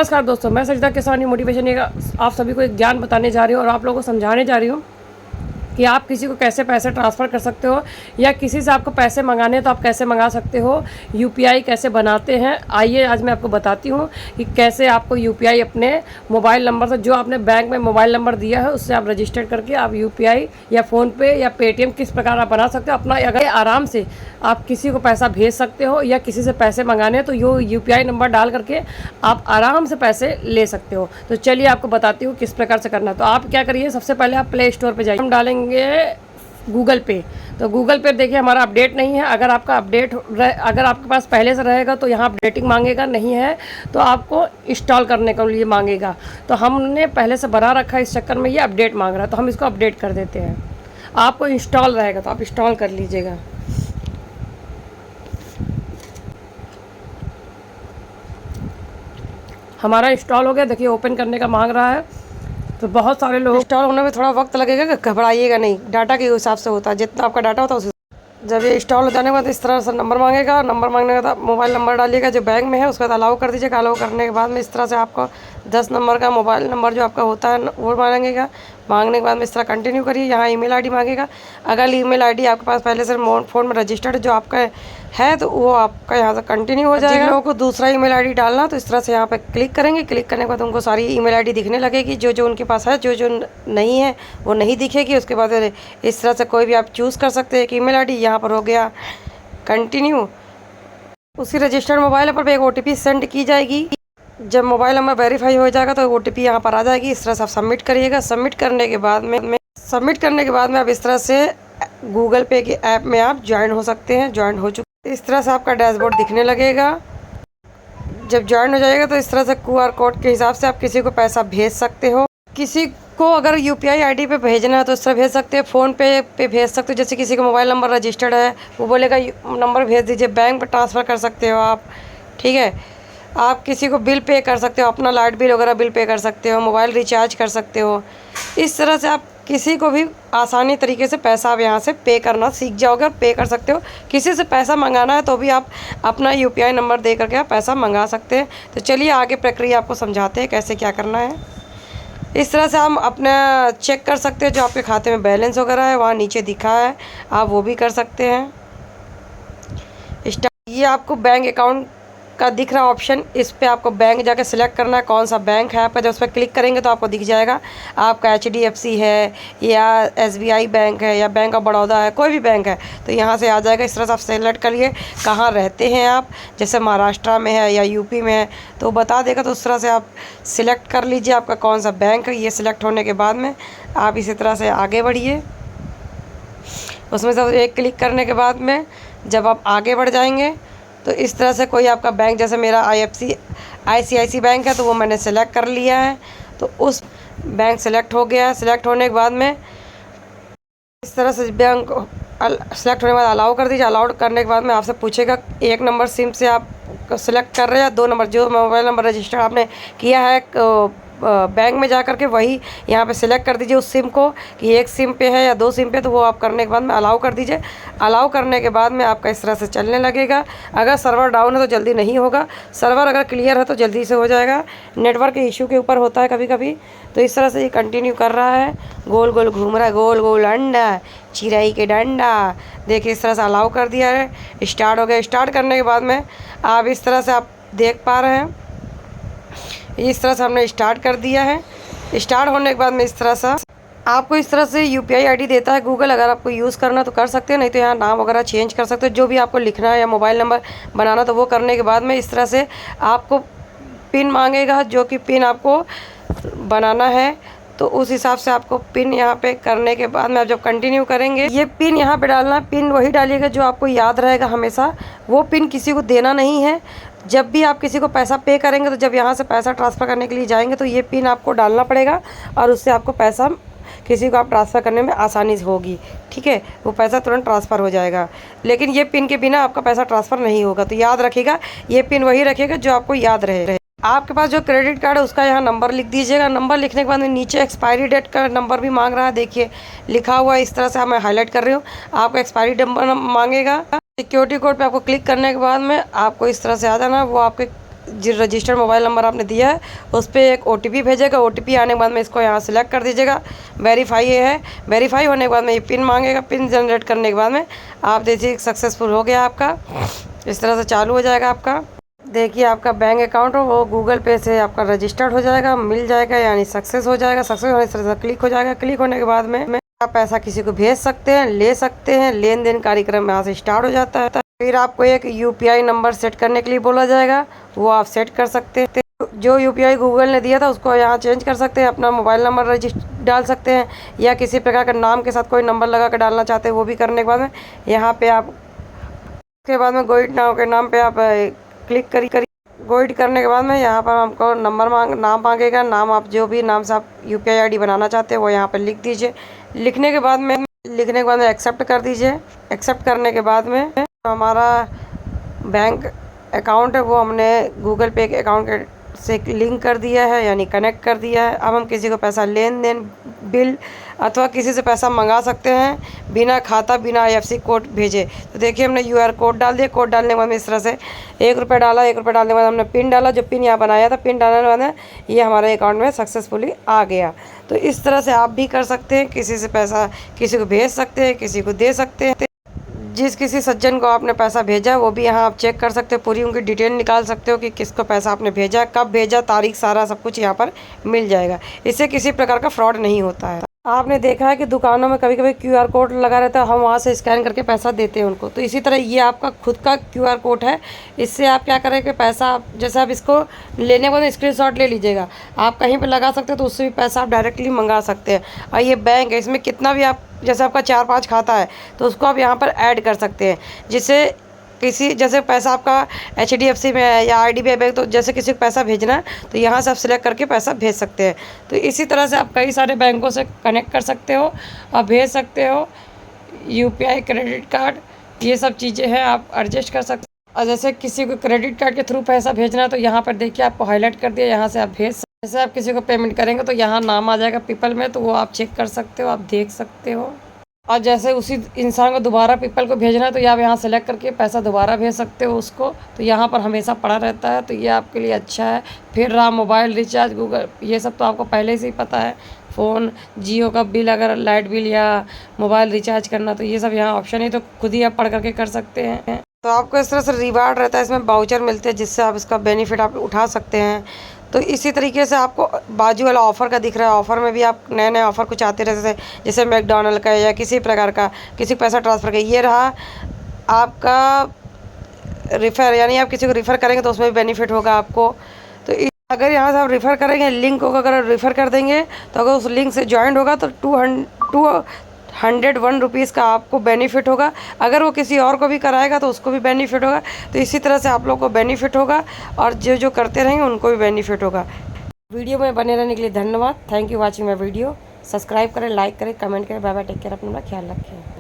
नमस्कार दोस्तों, मैं सरिता किसानी मोटिवेशन आप सभी को एक ज्ञान बताने जा रही हूँ और आप लोगों को समझाने जा रही हूँ कि आप किसी को कैसे पैसे ट्रांसफ़र कर सकते हो या किसी से आपको पैसे मंगाने हैं तो आप कैसे मंगा सकते हो। यूपीआई कैसे बनाते हैं, आइए आज मैं आपको बताती हूँ कि कैसे आपको यूपीआई अपने मोबाइल नंबर से, जो आपने बैंक में मोबाइल नंबर दिया है उससे आप रजिस्टर करके आप यूपीआई या फ़ोनपे या पेटीएम किस प्रकार आप बना सकते हो। अपना अगर आराम से आप किसी को पैसा भेज सकते हो या किसी से पैसे मंगाने हैं तो यूपीआई नंबर डाल करके आप आराम से पैसे ले सकते हो। तो चलिए आपको बताती हूँ किस प्रकार से करना है। तो आप क्या करिए, सबसे पहले आप प्ले स्टोर पे जाइए, हम डालेंगे गूगल पे। तो गूगल पे देखिए हमारा अपडेट नहीं है। अगर आपका अगर आपके पास पहले से रहेगा तो यहाँ अपडेटिंग मांगेगा, नहीं है तो आपको इंस्टॉल करने के लिए मांगेगा। तो हमने पहले से बना रखा है, इस चक्कर में ये अपडेट मांग रहा है तो हम इसको अपडेट कर देते हैं। आपको इंस्टॉल रहेगा तो आप इंस्टॉल कर लीजिएगा। हमारा इंस्टॉल हो गया, देखिए ओपन करने का मांग रहा है। तो बहुत सारे लोग, इंस्टॉल होने में थोड़ा वक्त लगेगा, घबराइएगा नहीं, डाटा के हिसाब से होता है, जितना आपका डाटा होता है उस जब ये इंस्टॉल हो जाने के बाद इस तरह से नंबर मांगेगा। नंबर मांगने के बाद मोबाइल नंबर डालिएगा जो बैंक में है, उसके बाद अलाउ कर दीजिएगा। अलाउ करने के बाद में इस तरह से आपको 10 नंबर का मोबाइल नंबर जो आपका होता है वो मांगेगा। मांगने के बाद में इस तरह कंटिन्यू करिए। यहाँ ईमेल आईडी मांगेगा। अगर ईमेल आईडी आपके पास पहले से फ़ोन में रजिस्टर्ड जो आपका है तो वो आपका यहाँ से कंटिन्यू हो जाएगा। जिन लोगों को दूसरा ईमेल आईडी डालना तो इस तरह से यहाँ पे क्लिक करेंगे। क्लिक करने के बाद उनको सारी ईमेल आईडी दिखने लगेगी, जो जो उनके पास है, जो जो नहीं है वो नहीं दिखेगी। उसके बाद इस तरह से कोई भी आप चूज़ कर सकते हैं एक ईमेल आईडी। यहाँ पर हो गया कंटिन्यू। उसी रजिस्टर्ड मोबाइल नंबर पर एक OTP सेंड की जाएगी। जब मोबाइल नंबर वेरीफाई हो जाएगा तो OTP यहाँ पर आ जाएगी। इस तरह से आप सबमिट करिएगा। सबमिट करने के बाद में आप इस तरह से गूगल पे के ऐप में आप ज्वाइन हो सकते हैं। ज्वाइन हो चुके, इस तरह से आपका डैशबोर्ड दिखने लगेगा। जब ज्वाइन हो जाएगा तो इस तरह से QR कोड के हिसाब से आप किसी को पैसा भेज सकते हो। किसी को अगर UPI ID पे भेजना है तो इस तरह भेज सकते हैं। फ़ोन पे भेज सकते हो, जैसे किसी का मोबाइल नंबर रजिस्टर्ड है वो बोलेगा नंबर भेज दीजिए। बैंक पर ट्रांसफ़र कर सकते हो आप, ठीक है। आप किसी को बिल पे कर सकते हो, अपना लाइट बिल वगैरह बिल पे कर सकते हो, मोबाइल रिचार्ज कर सकते हो। इस तरह से आप किसी को भी आसानी तरीके से पैसा आप यहाँ से पे करना सीख जाओगे और पे कर सकते हो। किसी से पैसा मंगाना है तो भी आप अपना UPI नंबर दे करके आप पैसा मंगा सकते हैं। तो चलिए आगे प्रक्रिया आपको समझाते हैं कैसे क्या करना है। इस तरह से हम अपना चेक कर सकते हैं, जो आपके खाते में बैलेंस वगैरह है वहाँ नीचे दिखा है, आप वो भी कर सकते हैं। ये आपको बैंक अकाउंट का दिख रहा ऑप्शन, इस पे आपको बैंक जाके सिलेक्ट करना है कौन सा बैंक है आपका। जब उस पर क्लिक करेंगे तो आपको दिख जाएगा आपका HDFC है या SBI बैंक है या बैंक ऑफ बड़ौदा है, कोई भी बैंक है तो यहाँ से आ जाएगा। इस तरह से आप सेलेक्ट करिए कहाँ रहते हैं आप, जैसे महाराष्ट्र में है या UP में है तो बता देगा। तो उस तरह से आप सिलेक्ट कर लीजिए आपका कौन सा बैंक है। ये सिलेक्ट होने के बाद में आप इसी तरह से आगे बढ़िए। उसमें से एक क्लिक करने के बाद में जब आप आगे बढ़ जाएंगे तो इस तरह से कोई आपका बैंक, जैसे मेरा ICICI बैंक है तो वो मैंने सेलेक्ट कर लिया है, तो उस बैंक सेलेक्ट हो गया। सेलेक्ट होने के बाद में इस तरह से बैंक सेलेक्ट होने के बाद अलाउ कर दीजिए। अलाउ करने के बाद में आपसे पूछेगा 1 नंबर सिम से आप सेलेक्ट कर रहे हैं, 2 नंबर जो मोबाइल नंबर रजिस्टर आपने किया है बैंक में जा कर के वही यहाँ पे सिलेक्ट कर दीजिए उस सिम को कि 1 सिम पे है या 2 सिम पे। तो वो आप करने के बाद में अलाउ कर दीजिए। अलाउ करने के बाद में आपका इस तरह से चलने लगेगा। अगर सर्वर डाउन है तो जल्दी नहीं होगा, सर्वर अगर क्लियर है तो जल्दी से हो जाएगा। नेटवर्क के इशू के ऊपर होता है कभी कभी। तो इस तरह से ये कंटिन्यू कर रहा है, गोल गोल घूम रहा है, गोल गोल अंडा चिराई के डंडा। देखिए इस तरह से अलाउ कर दिया है, स्टार्ट हो गया। स्टार्ट करने के बाद में आप इस तरह से आप देख पा रहे हैं, इस तरह से हमने स्टार्ट कर दिया है। स्टार्ट होने के बाद में इस तरह से आपको इस तरह से UPI ID देता है गूगल। अगर आपको यूज़ करना तो कर सकते हैं, नहीं तो यहाँ नाम वगैरह चेंज कर सकते हो। जो भी आपको लिखना है या मोबाइल नंबर बनाना तो वो करने के बाद में इस तरह से आपको पिन मांगेगा, जो कि पिन आपको बनाना है तो उस हिसाब से आपको पिन यहाँ पे करने के बाद में आप जब कंटिन्यू करेंगे ये पिन यहाँ पे डालना। पिन वही डालिएगा जो आपको याद रहेगा हमेशा, वो पिन किसी को देना नहीं है। जब भी आप किसी को पैसा पे करेंगे तो जब यहाँ से पैसा ट्रांसफ़र करने के लिए जाएंगे तो ये पिन आपको डालना पड़ेगा और उससे आपको पैसा किसी को आप ट्रांसफ़र करने में आसानी होगी, ठीक है। वो पैसा तुरंत ट्रांसफ़र हो जाएगा। लेकिन ये पिन के बिना आपका पैसा ट्रांसफ़र नहीं होगा, तो याद रखिएगा ये पिन वही रखिएगा जो आपको याद रहे। आपके पास जो क्रेडिट कार्ड है उसका यहाँ नंबर लिख दीजिएगा। नंबर लिखने के बाद में नीचे एक्सपायरी डेट का नंबर भी मांग रहा है, देखिए लिखा हुआ है। इस तरह से मैं हाईलाइट कर रही हूँ। आपको एक्सपायरी नंबर मांगेगा। सिक्योरिटी कोड पे आपको क्लिक करने के बाद में आपको इस तरह से आ जाना, वो आपके जो रजिस्टर्ड मोबाइल नंबर आपने दिया है उस पर एक OTP भेजेगा। OTP आने के बाद में इसको यहाँ सेलेक्ट कर दीजिएगा। वेरीफाई ये है, वेरीफाई होने के बाद में ये पिन मांगेगा। पिन जनरेट करने के बाद में आप देखिए सक्सेसफुल हो गया आपका। इस तरह से चालू हो जाएगा आपका। देखिए आपका बैंक अकाउंट हो वो गूगल पे से आपका रजिस्टर्ड हो जाएगा, मिल जाएगा, यानी सक्सेस हो जाएगा। सक्सेस होने से क्लिक हो जाएगा। क्लिक होने के बाद में आप पैसा किसी को भेज सकते हैं, ले सकते हैं। लेन देन कार्यक्रम यहाँ से स्टार्ट हो जाता है। फिर आपको एक UPI नंबर सेट करने के लिए बोला जाएगा, वो आप सेट कर सकते हैं। जो UPI गूगल ने दिया था उसको यहाँ चेंज कर सकते हैं। अपना मोबाइल नंबर रजिस्टर डाल सकते हैं, या किसी प्रकार का नाम के साथ कोई नंबर लगा कर डालना चाहते हैं वो भी करने के बाद में यहाँ पे आप उसके बाद में गोइड नाउ के नाम पे आप क्लिक करी गोइड करने के बाद में यहाँ पर हमको नाम मांगेगा। नाम आप जो भी नाम से आप UPI ID बनाना चाहते हैं वो यहाँ पर लिख दीजिए। लिखने के बाद में एक्सेप्ट कर दीजिए। एक्सेप्ट करने के बाद में हमारा बैंक अकाउंट है वो हमने गूगल पे के अकाउंट से लिंक कर दिया है, यानी कनेक्ट कर दिया है। अब हम किसी को पैसा लेन देन, बिल अथवा किसी से पैसा मंगा सकते हैं बिना खाता, बिना IFSC कोड भेजे। तो देखिए हमने QR कोड डाल दिया। कोड डालने के बाद में इस तरह से 1 रुपये डाला। 1 रुपये डालने के बाद हमने पिन डाला। जो पिन यहाँ बनाया था, पिन डालने के बाद ये हमारे अकाउंट में सक्सेसफुली आ गया। तो इस तरह से आप भी कर सकते हैं, किसी से पैसा किसी को भेज सकते हैं, किसी को दे सकते हैं। जिस किसी सज्जन को आपने पैसा भेजा वो भी यहाँ आप चेक कर सकते हो। पूरी उनकी डिटेल निकाल सकते हो कि किसको पैसा आपने भेजा, कब भेजा, तारीख, सारा सब कुछ यहाँ पर मिल जाएगा। इससे किसी प्रकार का फ्रॉड नहीं होता है। आपने देखा है कि दुकानों में कभी कभी QR कोड लगा रहता है, हम वहाँ से स्कैन करके पैसा देते हैं उनको। तो इसी तरह ये आपका खुद का QR कोड है। इससे आप क्या करें कि पैसा जैसे आप इसको लेने के बाद स्क्रीनशॉट ले लीजिएगा। आप कहीं पर लगा सकते हो तो उससे भी पैसा आप डायरेक्टली मंगा सकते हैं। और ये बैंक है, इसमें कितना भी आप जैसे आपका 4-5 खाता है तो उसको आप यहाँ पर ऐड कर सकते हैं। जिससे किसी जैसे पैसा आपका HDFC में है या IDBI बैंक, तो जैसे किसी को पैसा भेजना है तो यहाँ से आप सिलेक्ट करके पैसा भेज सकते हैं। तो इसी तरह से आप कई सारे बैंकों से कनेक्ट कर सकते हो और भेज सकते हो। UPI, क्रेडिट कार्ड, ये सब चीज़ें हैं, आप एडजस्ट कर सकते हो। और जैसे किसी को क्रेडिट कार्ड के थ्रू पैसा भेजना है तो यहाँ पर देखिए आपको हाईलाइट कर दिया, यहाँ से आप भेज। जैसे आप किसी को पेमेंट करेंगे तो यहाँ नाम आ जाएगा पीपल में, तो वो आप चेक कर सकते हो, आप देख सकते हो। और जैसे उसी इंसान को दोबारा पीपल को भेजना है तो आप यहाँ सेलेक्ट करके पैसा दोबारा भेज सकते हो उसको। तो यहाँ पर हमेशा पड़ा रहता है, तो ये आपके लिए अच्छा है। फिर रहा मोबाइल रिचार्ज, गूगल, ये सब तो आपको पहले से ही पता है। फ़ोन, जियो का बिल, अगर लाइट बिल या मोबाइल रिचार्ज करना, तो ये सब यहाँ ऑप्शन है, तो खुद ही आप पढ़ करके कर सकते हैं। तो आपको इस तरह से रिवार्ड रहता है, इसमें वाउचर मिलते हैं जिससे आप इसका बेनिफिट आप उठा सकते हैं। तो इसी तरीके से आपको बाजू वाला ऑफ़र का दिख रहा है, ऑफ़र में भी आप नए नए ऑफ़र कुछ आते रहते हैं, जैसे मैकडॉनल्ड का या किसी प्रकार का किसी को पैसा ट्रांसफ़र का। ये रहा आपका रिफ़र, यानी आप किसी को रिफ़र करेंगे तो उसमें भी बेनिफिट होगा आपको। तो अगर यहाँ से आप रिफ़र करेंगे, लिंक को अगर रिफ़र कर देंगे तो अगर उस लिंक से ज्वाइंट होगा तो 201 रुपीज़ का आपको बेनिफिट होगा। अगर वो किसी और को भी कराएगा तो उसको भी बेनिफिट होगा। तो इसी तरह से आप लोग को बेनिफिट होगा और जो जो करते रहेंगे उनको भी बेनिफिट होगा। वीडियो में बने रहने के लिए धन्यवाद। Thank you watching my video. Subscribe करें, लाइक करें, कमेंट करें। बाय बाय, टेक केयर, अपना ख्याल रखें।